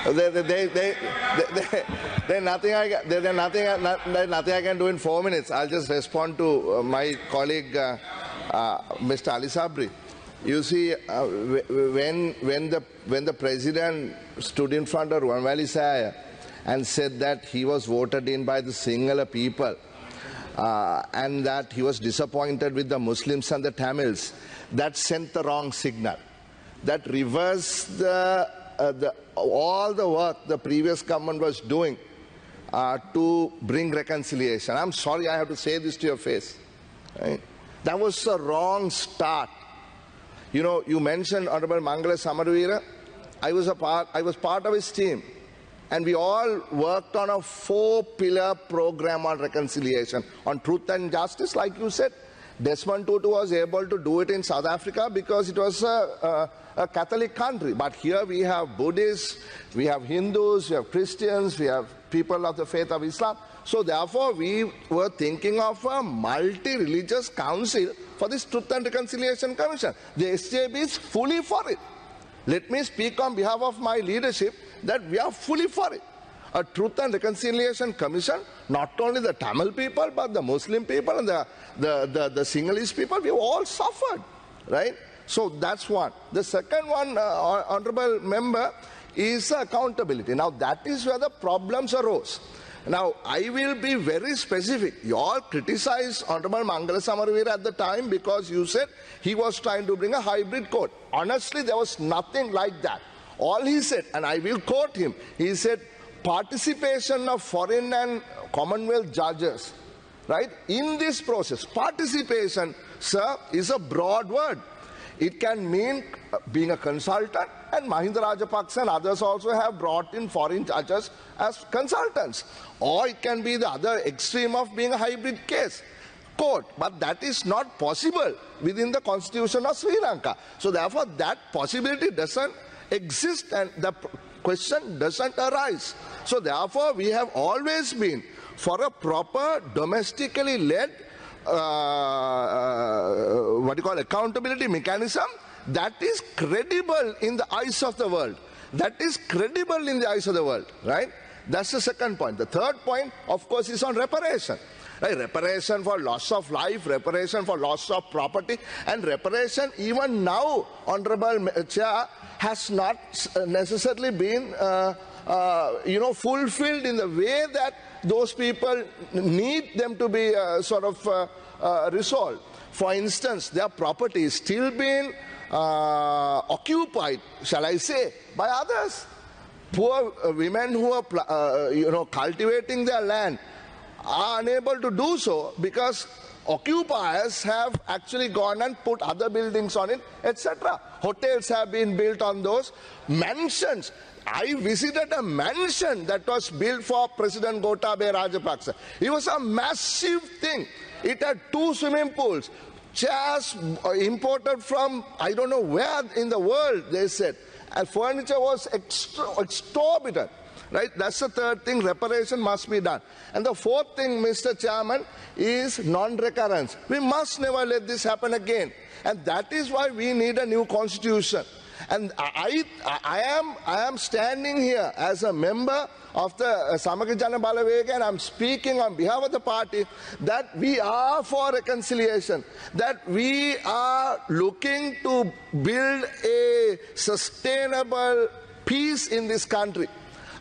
There's nothing I can do in 4 minutes. I'll just respond to my colleague, Mr. Ali Sabri. You see, when the president stood in front of Ruwan Valley Saya and said that he was voted in by the Sinhala people and that he was disappointed with the Muslims and the Tamils, that sent the wrong signal. That reversed all the work the previous government was doing to bring reconciliation. I'm sorry I have to say this to your face. Right? That was a wrong start. You know, you mentioned Honorable Mangala Samaravira. I was part of his team. And we all worked on a 4-pillar program on reconciliation, on truth and justice, like you said. Desmond Tutu was able to do it in South Africa because it was a Catholic country. But here we have Buddhists, we have Hindus, we have Christians, we have people of the faith of Islam. So therefore we were thinking of a multi-religious council for this Truth and Reconciliation Commission. The SJB is fully for it. Let me speak on behalf of my leadership that we are fully for it. A Truth and Reconciliation Commission, not only the Tamil people, but the Muslim people and the Sinhalese people, we all suffered, right? So that's one. The second one, Honorable Member, is accountability. Now that is where the problems arose. Now I will be very specific. You all criticized Honorable Mangala Samaravira at the time because you said he was trying to bring a hybrid court. Honestly, there was nothing like that. All he said, and I will quote him, he said, participation of foreign and Commonwealth judges, right, in this process. Participation, sir, is a broad word. It can mean being a consultant, and Mahinda Rajapaksa and others also have brought in foreign judges as consultants. Or it can be the other extreme of being a hybrid court. But that is not possible within the constitution of Sri Lanka. So therefore that possibility doesn't exist and the question doesn't arise. So therefore we have always been for a proper domestically led accountability mechanism that is credible in the eyes of the world. That is credible in the eyes of the world, right? That's the second point. The third point, of course, is on reparation. Right? Reparation for loss of life, reparation for loss of property, and reparation even now, Honorable Chair, has not necessarily been fulfilled in the way that those people need them to be resolved. For instance, their property is still being occupied, shall I say, by others. Poor women who are cultivating their land are unable to do so because occupiers have actually gone and put other buildings on it, etc. Hotels have been built on those. Mansions. I visited a mansion that was built for President Gotabaya Rajapaksa. It was a massive thing. It had 2 swimming pools. Chairs imported from I don't know where in the world, they said. And furniture was exorbitant. Right? That's the third thing. Reparation must be done. And the fourth thing, Mr. Chairman, is non-recurrence. We must never let this happen again. And that is why we need a new constitution. And I am standing here as a member of the Samaga Jana Balawega, and I'm speaking on behalf of the party that we are for reconciliation, that we are looking to build a sustainable peace in this country.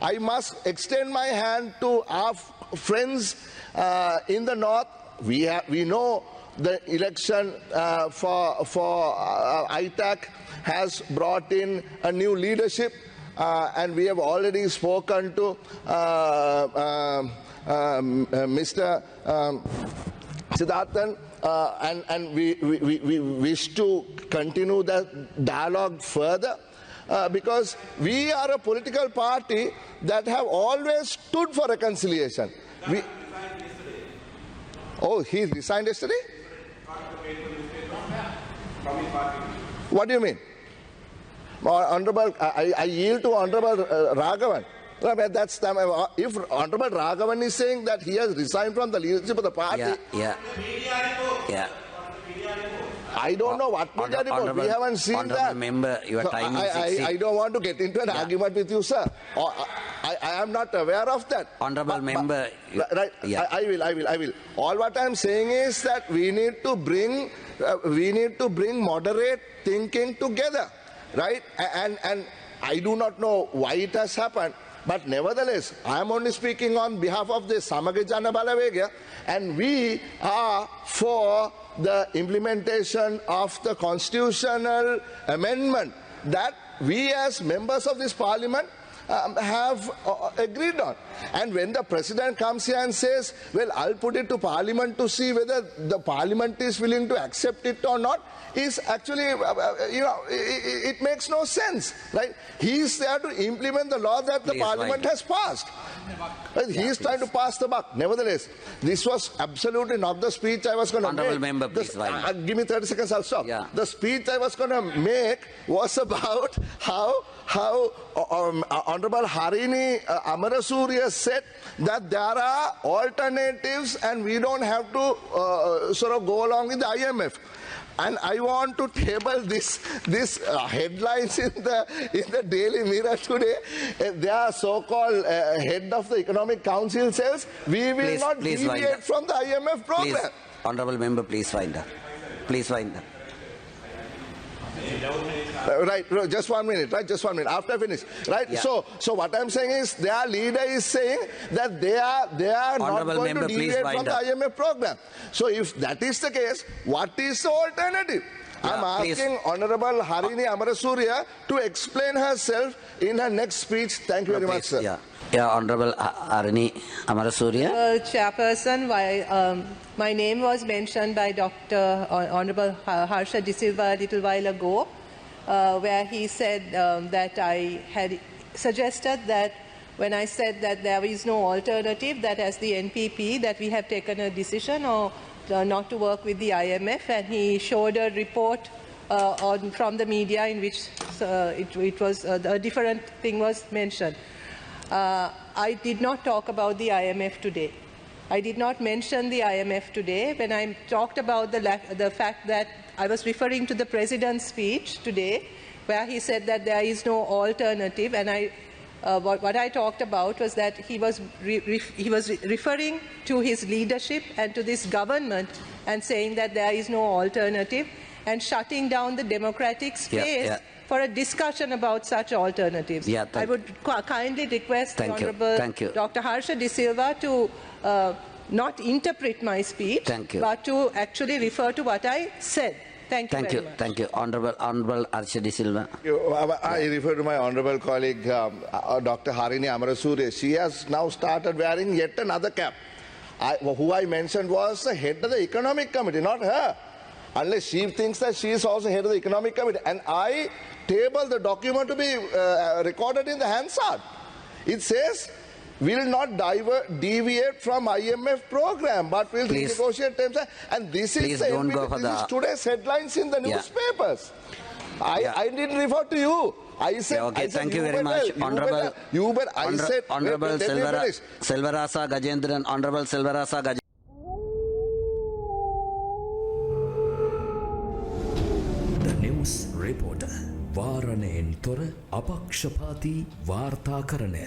I must extend my hand to our friends in the north. We know the election for ITAC has brought in a new leadership, and we have already spoken to Mr. Siddharthan, and we wish to continue that dialogue further. Because we are a political party that have always stood for reconciliation. He resigned yesterday? What do you mean? Honorable, I yield to Honorable Raghavan. That's if Honorable Raghavan is saying that he has resigned from the leadership of the party. Yeah. I don't know what media report. We haven't seen that. Member, your time is 60. I don't want to get into an argument with you, sir. I am not aware of that. Honorable member. Right. Yeah. I will. All what I am saying is that we need to bring moderate thinking together, right? And I do not know why it has happened. But nevertheless, I am only speaking on behalf of the Samaga Jana Balawega, and we are for the implementation of the constitutional amendment that we as members of this parliament have agreed on. And when the president comes here and says, well, I'll put it to parliament to see whether the parliament is willing to accept it or not, is actually, it makes no sense, right? He is there to implement the law that the parliament has passed. He is trying to pass the buck. Nevertheless, this was absolutely not the speech I was going to make. Honorable member, please. Give me 30 seconds, I'll stop. Yeah. The speech I was going to make was about how Honorable Harini Amarasuriya said that there are alternatives and we don't have to sort of go along with the IMF. And I want to table this headlines in the Daily Mirror today. Their so-called head of the Economic Council says we will not deviate from the IMF program. Please, honorable member, please wind up. Please wind up. Right, just 1 minute, right? Just 1 minute. After I finish, right? Yeah. So what I'm saying is, their leader is saying that they are not going to deviate from the IMF program. So if that is the case, what is the alternative? I'm asking Honorable Harini Amarasuriya to explain herself in her next speech. Thank you very much, sir. Yeah, Honorable Harini Amarasuriya. Chairperson, my name was mentioned by Dr. Honorable Harsha De Silva a little while ago, where he said that I had suggested that when I said that there is no alternative, that as the NPP that we have taken a decision or not to work with the IMF, and he showed a report from the media in which it was a different thing was mentioned. I did not talk about the IMF today. I did not mention the IMF today. When I talked about the fact that I was referring to the President's speech today, where he said that there is no alternative, and what I talked about was that he was referring to his leadership and to this government and saying that there is no alternative and shutting down the democratic space for a discussion about such alternatives. I would kindly request the Honourable Dr. Harsha De Silva to not interpret my speech, but to actually refer to what I said. Thank you very much. Thank you. Honourable Harsha De Silva. I refer to my honourable colleague, Dr. Harini Amarasuriya. She has now started wearing yet another cap. Who I mentioned was the head of the Economic Committee, not her. Unless she thinks that she is also head of the Economic Committee. And I tabled the document to be recorded in the Hansard. It says, will not deviate from IMF program, but will renegotiate terms. And this is today's headlines in the newspapers. I didn't refer to you. I said, thank you very much. Honourable Selvarasa Gajendran, Honourable Selvarasa Gajendran. The News Reporter. වාරණයෙන් තොර අපක්ෂපාතී වාර්තාකරණය